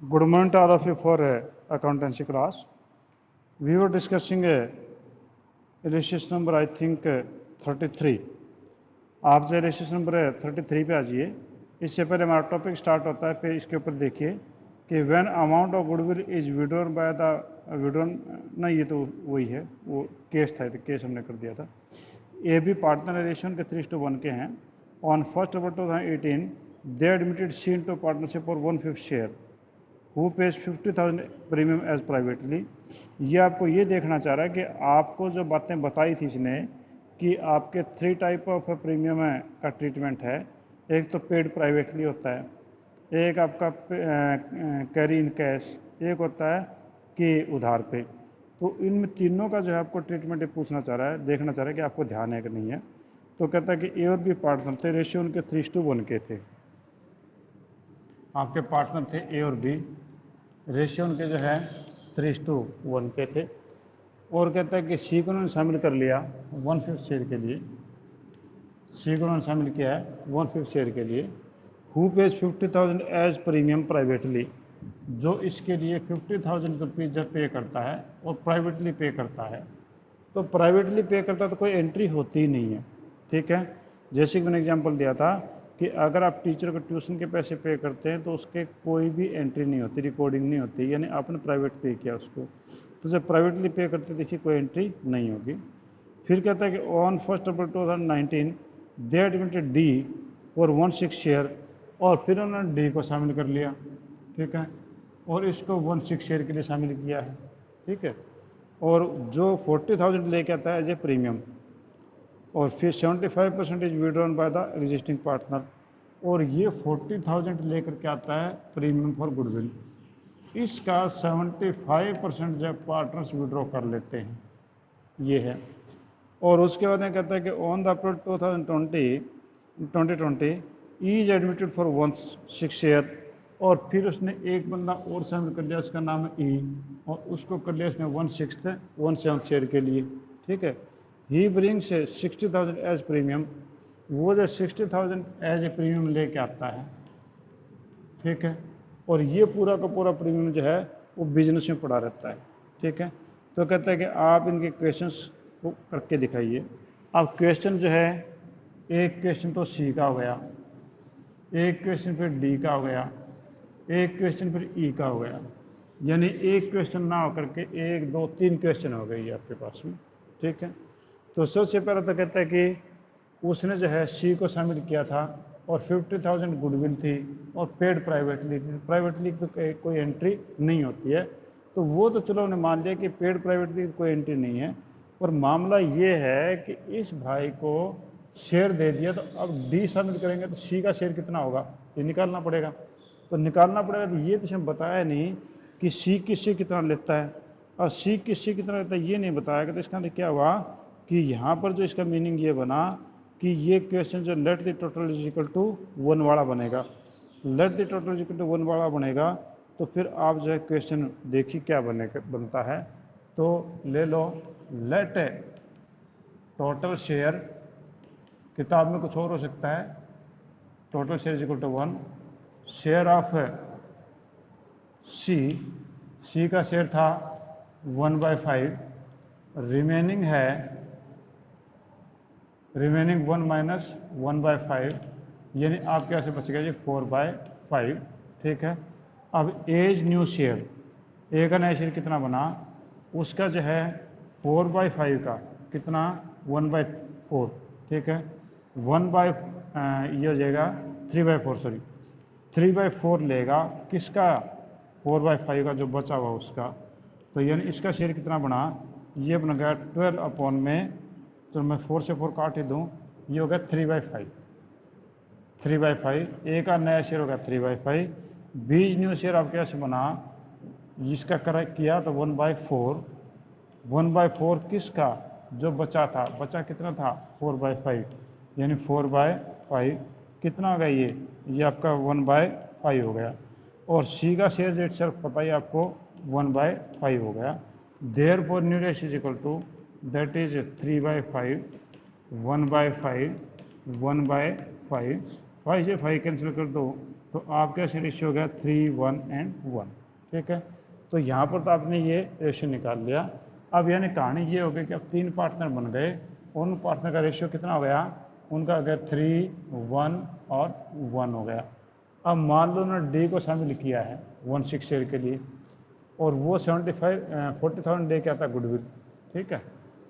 Good morning to all of you for accountancy class. We were discussing exercise number I think 33. आप जो exercise number 33 पे आ जाइए। इससे पहले हमारा टॉपिक स्टार्ट होता है, फिर इसके ऊपर देखिए कि when amount of goodwill is withdrawn by the withdrawn, नहीं ये तो वही है, वो केस था, तो केस हमने कर दिया था। ए बी पार्टनर रिलेशन के 3:1 के हैं। On 1 October 2018 they admitted C into partnership for 1/5 share who pays 50,000 premium as privately. ये आपको ये देखना चाह रहा है कि आपको जो बातें बताई थी इसने कि आपके 3 टाइप ऑफ प्रीमियम का ट्रीटमेंट है। एक तो पेड प्राइवेटली होता है, एक आपका कैरी इन कैश, एक होता है कि उधार पे। तो इनमें तीनों का जो है आपको ट्रीटमेंट पूछना चाह रहा है, देखना चाह रहा है कि आपको ध्यान है कि नहीं है। तो कहता है कि ए और बी पार्टनर थे, रेशियो उनके 3:1 के थे। आपके पार्टनर थे ए और बी, रेशियो उनके जो है 3:1 के थे। और कहता है कि सी को उन्होंने शामिल कर लिया 1/5 शेयर के लिए। सी को उन्होंने शामिल किया है 1/5 शेयर के लिए। Who pays 50,000 as premium privately, जो इसके लिए 50,000 रुपीज़ जब पे करता है और प्राइवेटली पे करता है। तो प्राइवेटली पे करता है तो कोई एंट्री होती ही नहीं है, ठीक है। जैसे कि मैंने एग्जांपल दिया था कि अगर आप टीचर को ट्यूशन के पैसे पे करते हैं तो उसके कोई भी एंट्री नहीं होती, रिकॉर्डिंग नहीं होती, यानी आपने प्राइवेट पे किया उसको। तो जब प्राइवेटली पे करते देखिए कोई एंट्री नहीं होगी। फिर कहता है कि on 1 October 2019 they admitted D for 1/6 share, और फिर उन्होंने डी को शामिल कर लिया, ठीक है, और इसको 1/6 शेयर के लिए शामिल किया है, ठीक है। और जो 40,000 लेके आता है एज ए प्रीमियम, और फिर 75% is withdrawn by the existing partner, और ये 40,000 लेकर के आता है प्रीमियम फॉर गुडविल। इसका 75% जब पार्टनर्स विड्रॉ कर लेते हैं, ये है। और उसके बाद में कहता है कि on the April 2020 is admitted for 1/6 share, और फिर उसने एक बंदा और शामिल कर लिया, उसका नाम है ई, और उसको कर लिया इसने 1/7 शेयर के लिए, ठीक है। ही ब्रिंग्स 60,000 एज प्रीमियम, वो जो 60,000 एज ए प्रीमियम लेके आता है, ठीक है। और ये पूरा का पूरा प्रीमियम जो है वो बिजनेस में पड़ा रहता है, ठीक है। तो कहता है कि आप इनके क्वेश्चंस को करके दिखाइए। अब क्वेश्चन जो है, एक क्वेश्चन तो सी का हो गया, एक क्वेश्चन फिर डी का हो गया, एक क्वेश्चन फिर ई का हो गया, यानी एक क्वेश्चन ना होकर के 1 2 3 क्वेश्चन हो गई आपके पास में, ठीक है। तो सबसे पहले तो कहता है कि उसने जो है सी को शामिल किया था और 50,000 गुडविल थी और पेड प्राइवेटली थी। प्राइवेटली तो कोई एंट्री नहीं होती है, तो वो तो चलो उन्हें मान लिया कि पेड प्राइवेटली कोई एंट्री नहीं है। पर मामला ये है कि इस भाई को शेयर दे दिया, तो अब डी शामिल करेंगे तो सी का शेयर कितना होगा ये निकालना पड़ेगा। तो निकालना पड़ेगा, तो ये तो इसमें बताया नहीं कि सी किससे कितना लेता है और सी किससे कितना लेता है, ये नहीं बताया। तो इसका क्या हुआ कि यहाँ पर जो इसका मीनिंग ये बना कि ये क्वेश्चन जो let the total is equal to 1 वाला बनेगा, let the total is equal to 1 वाला बनेगा। तो फिर आप जो है क्वेश्चन देखिए क्या बनता है। तो ले लो, लेट टोटल शेयर, किताब में कुछ और हो सकता है, total share is equal to 1, share of C का शेयर था 1/5, रिमेनिंग है रिमेनिंग 1 माइनस 1/5, यानी आपके यहाँ से बच गया जी 4/5, ठीक है। अब एज न्यू शेयर, ए का नया शेयर कितना बना, उसका जो है 4/5 का कितना 1/4, ठीक है। 1 ये हो जाएगा 3/4, सॉरी 3/4 लेगा किसका, 4/5 का जो बचा हुआ उसका। तो यानी इसका शेयर कितना बना, ये बन गया 12 में, तो मैं 4 से 4 काट ही दूँ, ये हो गया 3/5, ए का नया शेयर हो गया 3/5, बीज न्यू शेयर आपके यहाँ से बना, इसका करेक्ट किया तो 1/4 किसका जो बचा था, बचा कितना था 4/5, यानी 4/5 कितना हो गया, ये आपका 1/5 हो गया। और सी का शेयर रेट सर पता ही आपको 1/5 हो गया। Therefore new rate is equal to that is 3/5, 1/5, 1/5, 5 से 5 कैंसिल कर दो तो आपका ऐसे रेशियो हो गया 3, 1 एंड 1। ठीक है, तो यहाँ पर तो आपने ये रेशियो निकाल लिया। अब यानी कहानी ये हो गई कि अब 3 पार्टनर बन गए, उन पार्टनर का रेशियो कितना हो गया, उनका हो गया 3, 1 और 1 हो गया। अब मान लो ना डी को शामिल किया है 16 शेयर के लिए, और वो 40,000 डे क्या था गुडविल। ठीक है,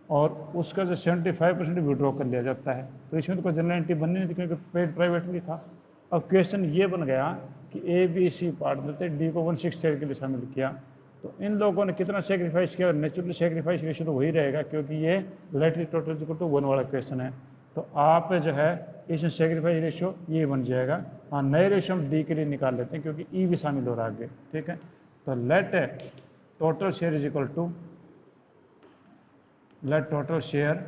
और उसका जो 75% विड्रॉ कर लिया जाता है, तो इसमें तो कोई जनरल एंट्री बननी नहीं थी क्योंकि पेड प्राइवेटली था। अब क्वेश्चन ये बन गया कि ए बी सी पार्टनर थे, डी को 16 शेयर के लिए शामिल किया, तो इन लोगों ने कितना सेक्रीफाइस किया। नेचुरली सेक्रीफाइस रेशियो तो वही रहेगा क्योंकि ये लेटरी टोटल इक्वल टू 1 वाला क्वेश्चन है, तो आप जो है इसमें सेक्रीफाइस रेशियो ये बन जाएगा। हाँ, नए रेशियो हम डी के लिए निकाल लेते हैं क्योंकि ई भी शामिल हो रहा है आगे। ठीक है, तो let total share is equal to, let total share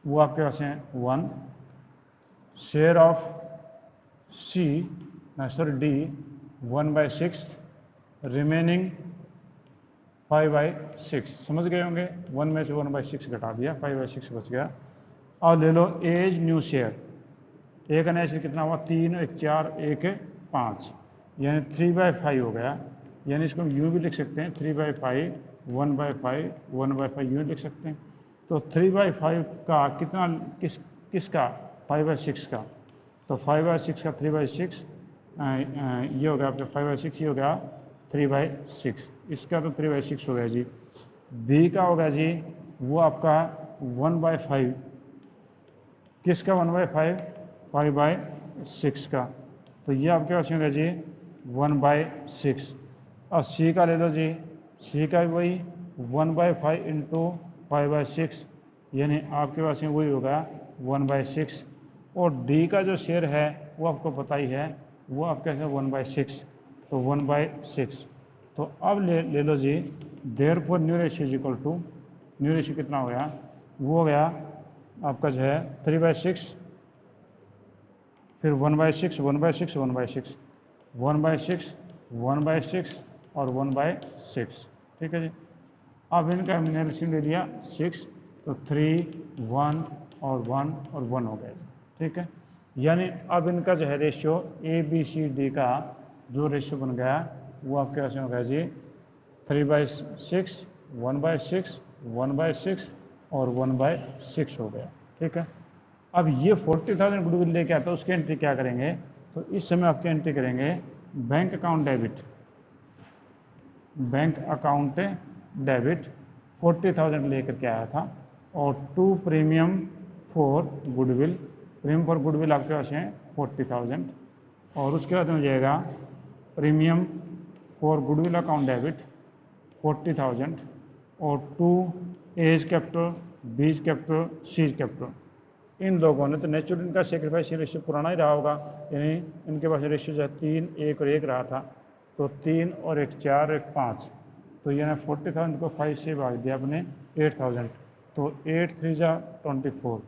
वो आपके पास है 1, share of C sorry D 1/6, remaining 5/6। समझ गए होंगे, 1 में से 1/6 घटा दिया, 5/6 बच गया। और ले लो एज न्यू शेयर, एक नया शेयर कितना हुआ, 3, 1 4, 1 5, यानी 3/5 हो गया। यानी इसको हम यूँ भी लिख सकते हैं 3/5, 1/5, 1/5 यूँ लिख सकते हैं। तो 3/5 का कितना, किसका 5/6 का, तो 5/6 का 3/6 ये हो गया आपका 5/6, ये हो गया 3/6, इसका तो 3/6 हो गया जी। बी का होगा जी वो आपका 1/5, किसका 1/5, 5/6 का, तो ये आपके पास होगा जी 1/6। और सी का ले लो जी, सी का भी वही 1/5 इंटू 5/6, यानी आपके पास में वही होगा 1/6। और डी का जो शेयर है वो आपको पता ही है, वो आपका है 1/6, तो 1/6। तो अब ले लो जी, therefore new ratio is equal to, new ratio कितना हो गया, वो हो गया आपका जो है 3/6, फिर 1/6, 1/6, 1/6, 1/6, 1/6 और 1/6। ठीक है जी, अब इनका हमने एलसीएम ले लिया 6, तो 3, 1 और 1 और 1 हो गया। ठीक है, यानी अब इनका जो है ratio A B C D का जो रेशियो बन गया वो आपके पास में हो गया जी 3/6, 1/6, 1/6 और 1/6 हो गया। ठीक है, अब ये 40,000 गुडविल लेके आता है, उसकी एंट्री क्या करेंगे, तो इस समय आपकी एंट्री करेंगे bank account debit, bank account debit 40,000 लेकर के आया था, और 2 premium for goodwill, premium for goodwill आपके पास है 40,000, और उसके बाद हो जाएगा premium for goodwill account debit 40,000, और 2 A's capital, B's capital, C's capital. इन लोगों ने तो नेचुरल इनका सेक्रीफाइस रेशियो पुराना ही रहा होगा, यानी इनके पास रेशियो जो है 3, 1 और 1 रहा था, तो 3 और 1 4, 1 5, तो ये ना 40,000 को 5 से भाग दिया आपने 8,000, तो 8 3 जा 24,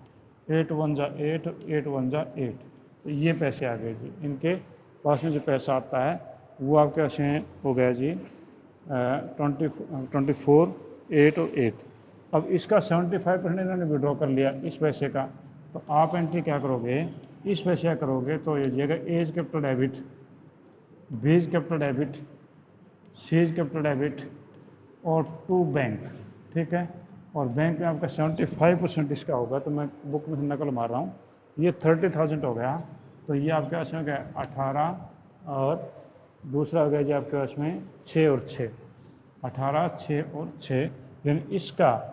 8 1 जा 8, 8 1 जा 8, तो ये पैसे आ गए जी। इनके पास में जो पैसा आता है वो आपके पास में हो गया जी 24, 8 और 8। अब इसका 75% इन्होंने विड्रॉ कर लिया इस पैसे का, तो आप एंट्री क्या करोगे, इस पैसे क्या करोगे, तो ये जाएगा A's capital debit, B's capital debit, C's capital debit और 2 बैंक। ठीक है, और बैंक में आपका 75% इसका होगा, तो मैं बुक में नकल मार रहा हूँ, ये 30,000 हो गया, तो ये आपके पास में क्या 18, और दूसरा हो गया जी आपके पास में 6 और 6, 18, 6 और 6, यानी इसका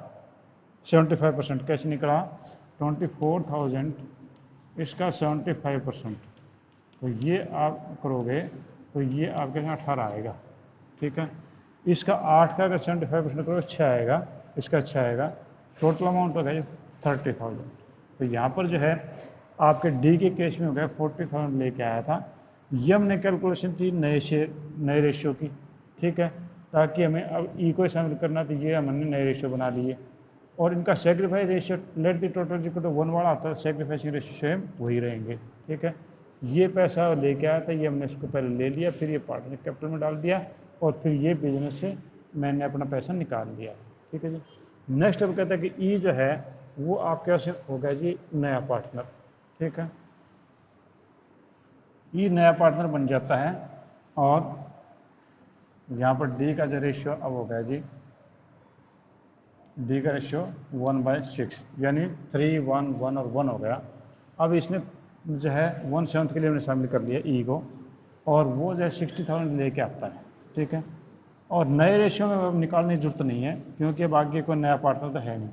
75% कैसे निकला, 24,000, इसका 75%, तो ये आप करोगे तो ये आपके यहाँ 18 आएगा। ठीक है, इसका 8 का अगर 75% करोगे 6 आएगा, इसका 6 आएगा, टोटल अमाउंट हो गया 30,000। तो यहाँ पर जो है आपके डी के केस में हो गया 40,000 लेके आया था, ये हमने कैलकुलेशन थी नए रेशियो की। ठीक है, ताकि हमें अब ई को शामिल करना, तो ये हमने नए रेशियो बना लिए, और इनका sacrifice ratio let the total equal to 1 वाला आता है, सेक्रीफाइस रेशियो सेम वही रहेंगे। ठीक है, ये पैसा लेके आया था, ये हमने इसको पहले ले लिया, फिर ये पार्टनरशिप कैपिटल में डाल दिया, और फिर ये बिजनेस से मैंने अपना पैसा निकाल लिया। ठीक है जी, नेक्स्ट अब कहता है कि ई जो है वो आपके पास होगा जी नया पार्टनर। ठीक है, ई नया पार्टनर बन जाता है और यहाँ पर डी का जो रेशियो अब हो गया जी, डी का रेशियो 1/6 यानी 3, 1, 1 और 1 हो गया। अब इसने जो है 1/7 के लिए हमने शामिल कर लिया ई को, और वो जो है 60,000 लेके आता है, ठीक है। और नए रेशियो में अब निकालने की जरूरत नहीं है क्योंकि अब आगे कोई नया पार्टनर तो है नहीं।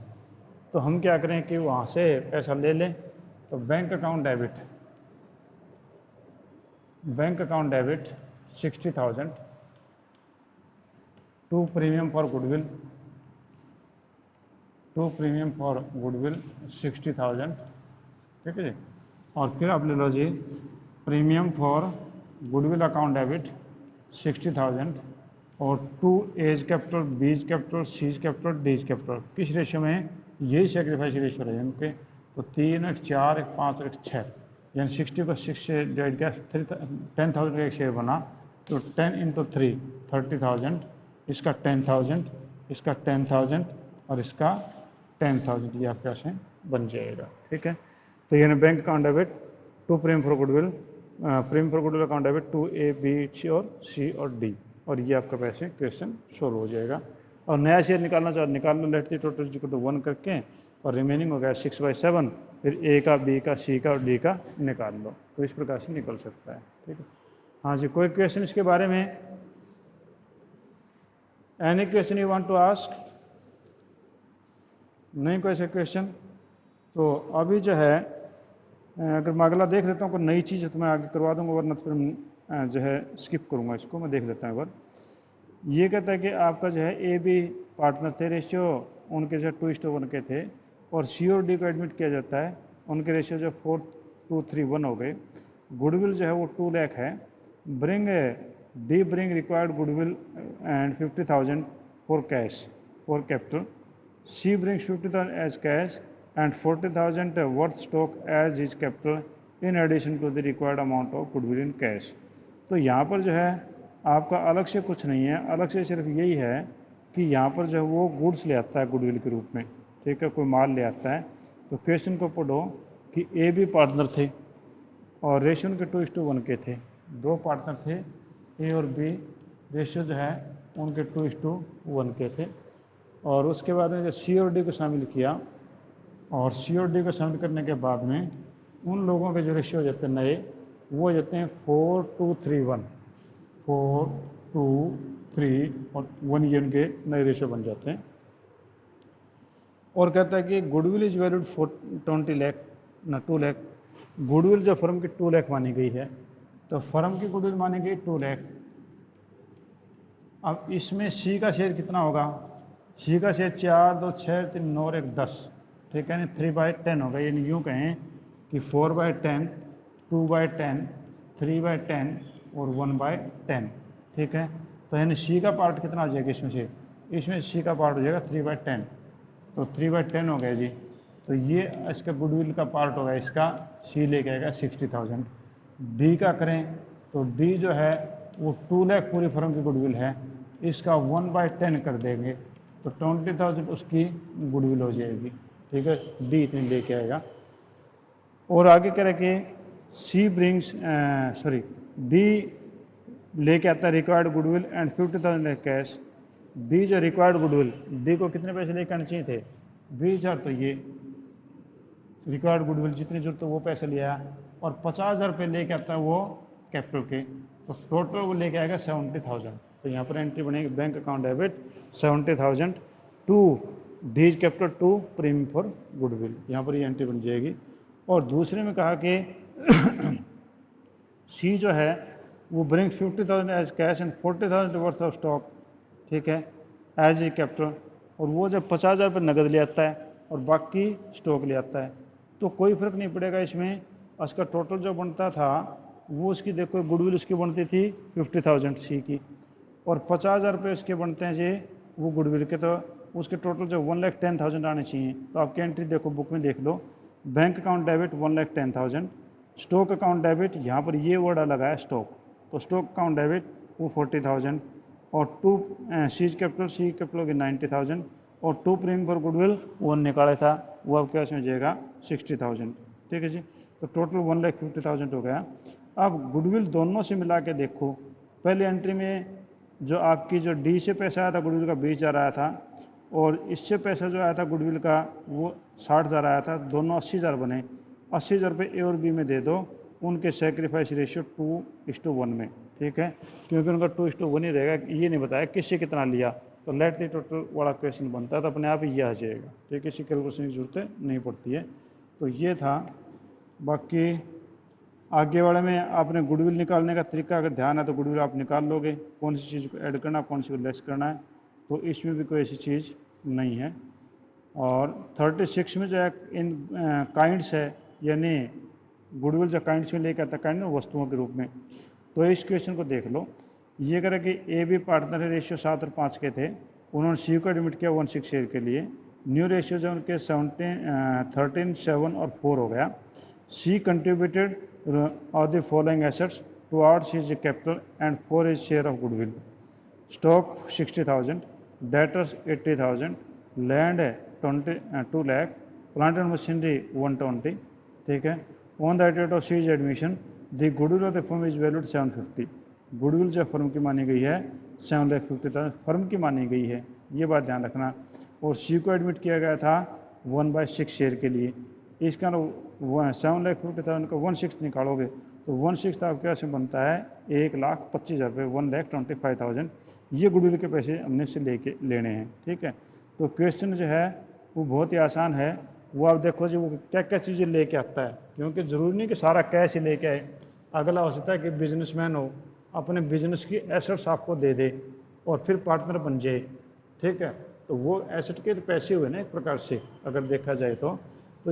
तो हम क्या करें कि वहाँ से पैसा ले लें। तो bank account debit 60,000 to premium for goodwill 60,000, ठीक है जी। और फिर आप ले लो जी premium for goodwill account debit 60,000 और to A's capital, B's capital, C's capital, D's capital. किस रेशियो में? यही सेक्रीफाइस रेशियो रहे उनके। तो 3, 1, 4, 1, 5 और 1, 6, यानी 60 को 6 से डिवाइड किया, 10,000 का एक शेयर बना। तो 10 × 3 30,000, इसका 10,000, इसका 10,000 और इसका 10,000, ये आपके पास बन जाएगा, ठीक है। तो यानी bank account debit to premium for goodwill account debit to A, B, C और सी और डी, और ये आपका पैसे क्वेश्चन सोल्व हो जाएगा। और नया शेयर निकालना चाहो निकाल लो, let the total equal to 1 करके, और रिमेनिंग हो गया 6/7, फिर ए का, बी का, सी का और डी का निकाल लो। तो इस प्रकार से निकल सकता है, ठीक है। हाँ जी, कोई क्वेश्चन इसके बारे में? Any question you want to ask? नहीं कोई ऐसा क्वेश्चन? तो अभी जो है अगर मैं अगला देख लेता हूँ कोई नई चीज़ है तो मैं आगे करवा दूंगा, वरना तो फिर जो है स्किप करूँगा इसको। मैं देख लेता हूँ एक बार। ये कहता है कि आपका जो है ए बी पार्टनर थे, रेशियो उनके जो 2:1 के थे, और सी और डी को एडमिट किया जाता है, उनके रेशियो जो 4:2:3:1 हो गए। गुडविल जो है वो 2 लाख है। Bring required goodwill and 50,000 for cash for capital. C brings 50,000 as cash and 40,000 worth stock as his capital in addition to the required amount of goodwill in cash। तो यहाँ पर जो है आपका अलग से कुछ नहीं है, अलग से सिर्फ यही है कि यहाँ पर जो है वो गुड्स ले आता है गुडविल के रूप में, ठीक है, कोई माल ले आता है। तो क्वेश्चन को पढ़ो कि ए बी पार्टनर थे और रेशियो उनके 2:1 के थे। 2 पार्टनर थे, ए और बी, रेशियो जो है उनके 2:1 के थे। और उसके बाद में जो सी और डी को शामिल किया, और सी और डी को शामिल करने के बाद में उन लोगों के जो रेशियो हो जाते हैं नए, वो हो जाते हैं 4:3:1, 4:2:3 और 1, ये उनके नए रेशियो बन जाते हैं। और कहता है कि गुडविल इज वैल्यूड 20 लाख ना 2 लाख। गुडविल जो फर्म की 2 लाख मानी गई है, तो फर्म की गुडविल मानी गई 2 लाख। अब इसमें सी का शेयर कितना होगा? सी का शेयर 4, 2, 6, 3, 9 और 1, 10, ठीक है, 3/10 होगा। यानी यूँ कहें कि 4/10, 2/10, 3/10 और 1/10, ठीक है। तो यानी सी का पार्ट कितना आ जाएगा इसमें से? इसमें सी का पार्ट हो जाएगा 3/10, तो 3/10 हो गया जी। तो ये इसका गुडविल का पार्ट होगा, इसका सी लेके आएगा 60,000। डी का करें तो डी जो है वो 2 लाख पूरी फर्म की गुडविल है, इसका 1/10 कर देंगे तो 20,000 उसकी गुडविल हो जाएगी, ठीक है। डी इतनी लेके आएगा। और आगे कह रहे कि सी ब्रिंग्स डी लेके आता है required goodwill and 50,000 cash. D जो रिक्वायर्ड गुडविल, डी को कितने पैसे लेके आने चाहिए थे? 20,000। तो ये रिक्वायर्ड गुडविल जितनी जरूरत है वो पैसे लिया, और 50,000 रुपये लेके आता है वो कैपिटल के, तो टोटल वो लेके आएगा 70,000। तो यहाँ पर एंट्री बनेगी bank account debit 70,000 to D's capital to premium for goodwill, यहाँ पर ये एंट्री बन जाएगी। और दूसरे में कहा कि सी जो है वो bring 50,000 as cash and 40,000 worth of stock, ठीक है, एज ए कैपिटल। और वो जब 50,000 पर नगद ले आता है और बाकी स्टॉक ले आता है, तो कोई फर्क नहीं पड़ेगा इसमें। उसका टोटल जो बनता था वो उसकी देखो गुडविल उसकी बनती थी 50,000 सी की, और 50,000 रुपये उसके बनते हैं जी वो गुडविल के, तो उसके टोटल जो 1,10,000 आने चाहिए। तो आपकी एंट्री देखो बुक में देख लो, bank account debit 1,10,000, stock account debit, यहाँ पर ये वर्ड लगा है स्टॉक, तो स्टॉक अकाउंट डेबिट वो 40,000, और टू सी कैपिटल की 90,000, और टू प्रीमियम फॉर गुडविल वो निकाला था, वो आपके पास में जाएगा 60,000, ठीक है जी। तो टोटल 1,50,000 हो गया। अब गुडविल दोनों से मिला के देखो, पहली एंट्री में जो आपकी जो डी से पैसा आया था गुडविल का 20,000 आया था, और इससे पैसा जो आया था गुडविल का वो 60,000 आया था, दोनों 80,000 बने। 80,000 रुपये ए और बी में दे दो, उनके सेक्रीफाइस रेशियो 2:1 में, ठीक है, क्योंकि उनका 2:1 ही रहेगा, ये नहीं बताया किससे कितना लिया। तो लेट द टोटल वाला क्वेश्चन बनता है तो अपने आप ही ये आ जाएगा, ठीक है, किसी कैलकुलेशन की जरूरत नहीं पड़ती है। तो ये था। बाकी आगे वाले में आपने गुडविल निकालने का तरीका अगर ध्यान है तो गुडविल आप निकाल लोगे, कौन सी चीज़ को ऐड करना कौन सी को लेस करना है, तो इसमें भी कोई ऐसी चीज़ नहीं है। और 36 में जो है इन काइंड्स है, यानी गुडविल जो काइंड्स में लेकर आता है, काइंड वस्तुओं के रूप में। तो इस क्वेश्चन को देख लो, ये कह रहा है कि ए बी पार्टनर है, रेशियो 7 और 5 के थे, उन्होंने सी को एडमिट किया 1/6 शेयर के लिए। न्यू रेशियो जो उनके 13, 7 और 4 हो गया। C contributed of the following assets towards his capital and for his share of goodwill. Stock 60,000, debtors 80,000, land है 2 लाख, प्लांट एंड मशीनरी 120, ठीक है। On the date of C's admission the goodwill of the firm is valued 750। Goodwill जो firm की मानी गई है 750,000 firm की मानी गई है, ये बात ध्यान रखना। और सी को एडमिट किया गया था 1/6 शेयर के लिए। इसका 750,000 का 1/6 निकालोगे तो 1/6 आपके यहाँ से बनता है 1,25,000 रुपये, 1,25,000। ये गुडविल के पैसे हमने से लेने हैं, ठीक है। तो क्वेश्चन जो है वो बहुत ही आसान है। वो आप देखो जी वो क्या क्या चीज़ें लेके आता है, क्योंकि ज़रूरी नहीं कि सारा कैश ही लेके आए। अगला हो सकता है कि बिजनेसमैन हो, अपने बिजनेस की एसेट्स आपको दे दे और फिर पार्टनर बन जाए, ठीक है। तो वो एसेट के पैसे हुए ना एक प्रकार से अगर देखा जाए तो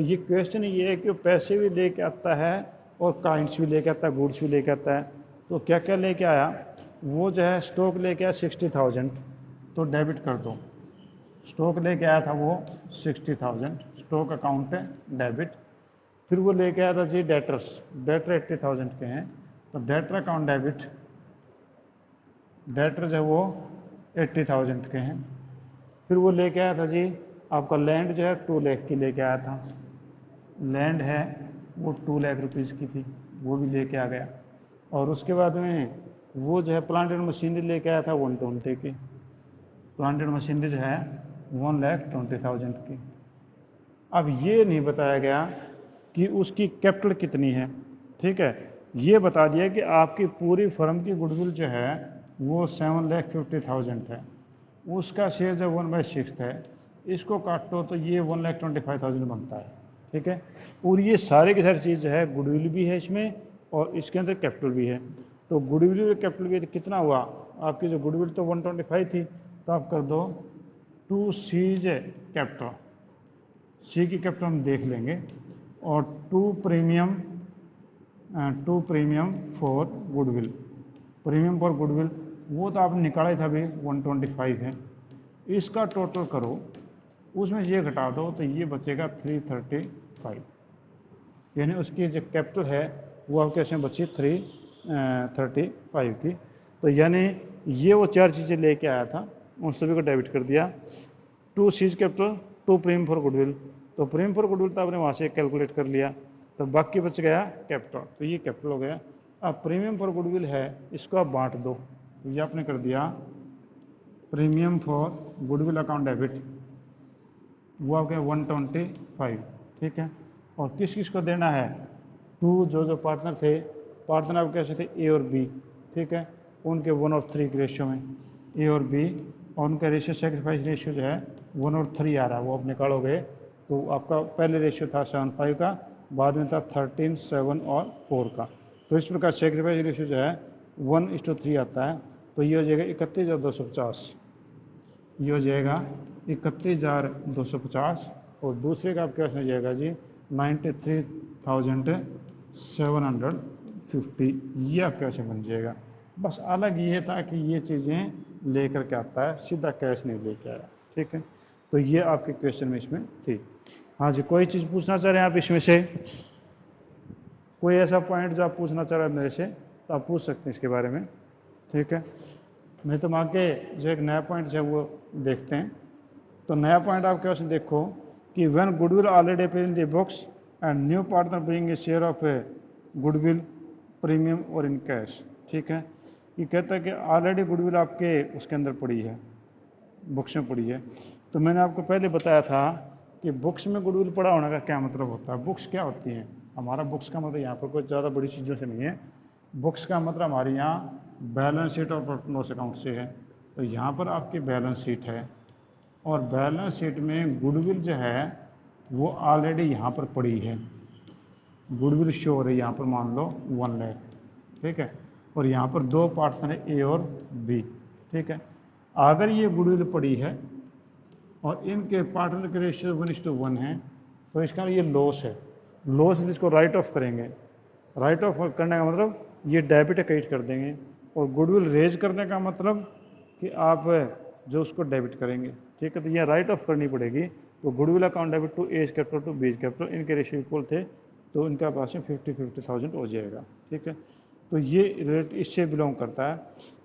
ये क्वेश्चन ये है कि वो पैसे भी लेके आता है और काइंड्स भी लेके आता है, गुड्स भी लेके आता है। तो क्या क्या लेके आया, वो जो है स्टॉक लेके आया 60,000, तो डेबिट कर दो। स्टॉक लेके आया था वो 60,000, स्टॉक अकाउंट है डेबिट। फिर वो लेके आया था जी डेटर्स, डेटर 80,000 के हैं, तो डेटर अकाउंट डेबिट, डेटर जो है वो 80,000 के हैं। फिर वो लेके आया था जी आपका लैंड जो है 2 लाख की लेके आया था, लैंड है वो 2 लाख रुपीज़ की थी, वो भी लेके आ गया। और उसके बाद में वो जो है प्लांट एंड मशीनरी लेके आया था 120 की, प्लांट एंड मशीनरी जो है 1,20,000 की। अब ये नहीं बताया गया कि उसकी कैपिटल कितनी है, ठीक है। ये बता दिया कि आपकी पूरी फर्म की गुडविल जो है वो 7,50,000 है, उसका शेयर जो 1/6 है, इसको काटो तो ये 1,25,000 बनता है, ठीक है। और ये सारे की सारी चीज़ जो है गुडविल भी है इसमें और इसके अंदर कैपिटल भी है। तो गुडविल और कैपिटल भी कितना हुआ, आपकी जो गुडविल तो 125 थी, तो आप कर दो 2 सीज कैपिटल, सी की कैपिटल हम देख लेंगे, और 2 premium for goodwill. Premium for goodwill वो तो आपने निकाला ही था अभी 125 है, इसका टोटल करो, उसमें से ये घटा दो तो ये बचेगा 335, यानी उसकी जो कैपिटल है वो आपके इसमें बची 335 की। तो यानी ये वो 4 चीज़ें लेके आया था, उन सभी को डेबिट कर दिया। 2 seize capital, 2 premium for goodwill, तो प्रीमियम फॉर गुडविल तो आपने वहाँ से कैलकुलेट कर लिया, तो बाकी बच गया कैपिटल, तो ये कैपिटल हो गया। अब प्रीमियम फॉर गुडविल है, इसको आप बांट दो, तो ये आपने कर दिया premium for goodwill account debit, वो आपके 125, ठीक है। और किस किस को देना है, 2 जो पार्टनर थे, पार्टनर आपके कैसे थे ए और बी, ठीक है, उनके 1 और 3 के रेशियो में ए और बी, और उनका रेशियो सेक्रीफाइस रेशियो जो है 1 और 3 आ रहा है, वो आप निकालोगे तो आपका पहले रेशियो था 7:5 का, बाद में था 13, 7 और 4 का। तो इस प्रकार सेक्रीफाइस रेशियो जो है 1:3 आता है। तो ये हो जाएगा 31,250, ये हो जाएगा 31,250, और दूसरे का आपके पास हो जाएगा जी 93,750, ये आपके पास बन जाएगा। बस अलग ये था कि ये चीज़ें लेकर के आता है, सीधा कैश नहीं लेके आया, ठीक है। तो ये आपके क्वेश्चन में इसमें थी। हाँ जी, कोई चीज़ पूछना चाह रहे हैं आप इसमें से, कोई ऐसा पॉइंट जो आप पूछना चाह रहे हैं मेरे से, तो आप पूछ सकते हैं इसके बारे में, ठीक है। नहीं तो आगे जो एक नया पॉइंट है वो देखते हैं। तो नया पॉइंट आपके पास देखो कि when goodwill already appear in the books and new partner bring a share of A goodwill premium और इन कैश। ठीक है, ये कहता है कि ऑलरेडी गुडविल आपके उसके अंदर पड़ी है, बुक्स में पड़ी है। तो मैंने आपको पहले बताया था कि बुक्स में गुडविल पड़ा होने का क्या मतलब होता है। बुक्स क्या होती हैं? हमारा बुक्स का मतलब यहाँ पर कोई ज़्यादा बड़ी चीज़ों से नहीं है। बुक्स का मतलब हमारे यहाँ बैलेंस शीट और प्रॉफिट लॉस अकाउंट से है। तो यहाँ पर आपकी बैलेंस शीट है और बैलेंस शीट में गुडविल जो है वो ऑलरेडी यहाँ पर पड़ी है। गुडविल शो हो रही है यहाँ पर, मान लो 1 लाख। ठीक है, और यहाँ पर दो पार्टनर है, ए और बी। ठीक है, अगर ये गुडविल पड़ी है और इनके पार्टनर के रेशियो 1:1 है तो इसका ये लॉस है। लॉस इसको राइट ऑफ करेंगे। राइट ऑफ करने का मतलब ये डेबिट क्रेडिट कर देंगे, और गुडविल रेज करने का मतलब कि आप जो उसको डेबिट करेंगे। ठीक है, तो ये राइट ऑफ करनी पड़ेगी। तो goodwill account debit to A's capital to B's capital, इनके रेशियो इक्वल थे तो इनका पास में 50,000 हो जाएगा। ठीक है, तो ये रेट इससे बिलोंग करता है।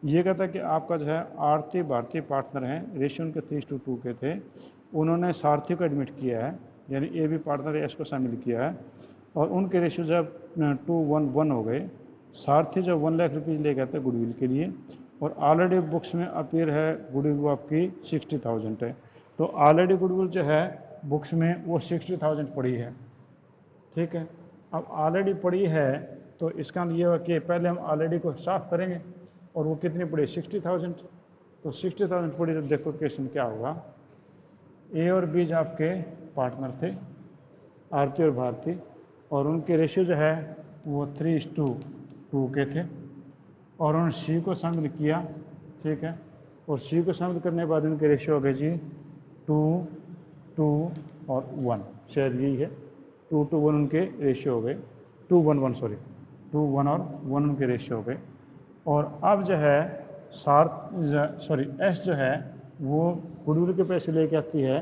ये कहता है कि आपका जो है आरती भारतीय पार्टनर हैं, रेशियो उनके 3:2 के थे। उन्होंने सारथी को एडमिट किया है, यानी ए भी पार्टनर है, इसको शामिल किया है, और उनके रेशियो जब 2:1 हो गए। सारथी जब 1 लाख रुपीज़ ले गए थे गुडविल के लिए, और ऑलरेडी बुक्स में अपीयर है गुडविल वो आपकी 60,000 है। तो ऑलरेडी गुडविल जो है बुक्स में वो 60,000 पड़ी है। ठीक है, अब ऑलरेडी पड़ी है तो इसका ये है कि पहले हम ऑलरेडी को साफ करेंगे, और वो कितनी पड़ी? 60,000। तो 60,000 पड़ी तो देखो क्वेश्चन क्या होगा। ए और बी आपके पार्टनर थे, आरती और भारती, और उनके रेशियो जो है वो 3:2 के थे, और उन्होंने सी को शामिल किया। ठीक है, और सी को शामिल करने के बाद उनके रेशियो हो गए जी 2, 2 और 1। शायद यही है, 2:1 उनके रेशियो हो गए, 2:1 सॉरी 2:1 और 1 उनके रेशियो हो गए। और अब जो है एस जो है वो गुडविल के पैसे लेके आती है,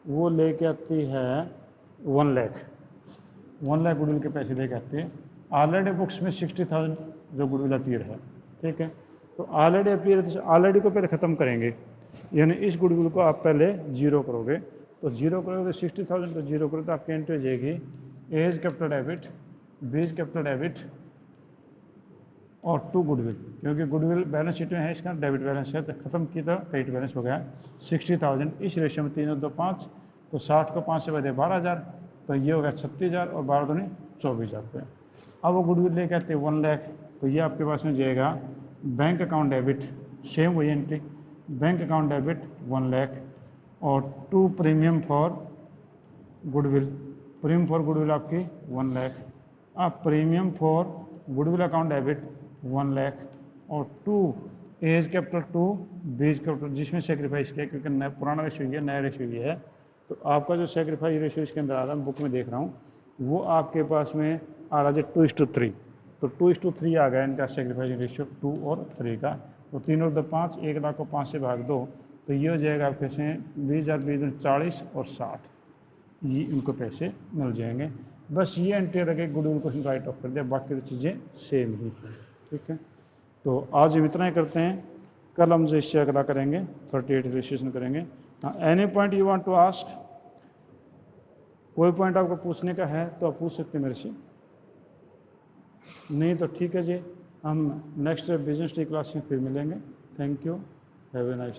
वो लेके आती है 1 लाख। 1 लाख गुडविल के पैसे लेके आती है। ऑलरेडी बुक्स में 60,000 जो गुडविल अपीयर है। ठीक है, तो ऑलरेडी अपीयर है, ऑलरेडी को पहले ख़त्म करेंगे, यानी इस गुडविल को आप पहले जीरो करोगे। तो जीरो करोगे तो 60,000 को जीरो करोगे तो आपकी एंट्री हो जाएगी A's capital debit, B's capital debit और 2 गुडविल, क्योंकि गुडविल बैलेंस शीट में है, इसका डेबिट बैलेंस है, तो खत्म की तो क्रेडिट बैलेंस हो गया 60,000। इस रेशियो में 3 और 2 5, तो 60 को 5 से बढ़े 12,000, तो ये हो गया 36,000 और 12 दूनी 24,000 रुपये। अब वो गुडविल लेके आते हैं 1 लाख, तो ये आपके पास में जाएगा बैंक अकाउंट डेबिट, सेम वही entry, bank account debit 1 lakh और 2 premium for goodwill. Premium for goodwill आपकी 1 लाख। अब premium for goodwill account debit 1 lakh और 2 एज कैपिटल 2 बीज कैपिटल, जिसमें सेक्रीफाइस किया, क्योंकि नया पुराना रेशियो है, नया रेशियो ये है। तो आपका जो सेक्रीफाइस रेशियो इसके अंदर आ रहा है, बुक में देख रहा हूँ, वो आपके पास में आ रहा है 2:3। तो 2:3 आ गया इनका सेक्रीफाइस रेशियो 2 और 3 का। तो 3 और 2 5, 1 लाख को 5 से भाग दो, तो ये हो जाएगा आपके से 20,000, 20, 40 और 60, ये इनको पैसे मिल जाएंगे। बस ये एंट्री रखे, गुडविल को राइट ऑफ कर दिया, बाकी तो चीज़ें सेम ही। ठीक है, तो आज हम इतना ही करते हैं, कल हम जो इससे अगला करेंगे 38 रजिस्ट्रेशन करेंगे। Any point you want to ask? कोई पॉइंट आपको पूछने का है तो आप पूछ सकते हैं मेरे से, नहीं तो ठीक है जी, हम नेक्स्ट बिजनेस डे क्लास में फिर मिलेंगे। Thank you, have a nice.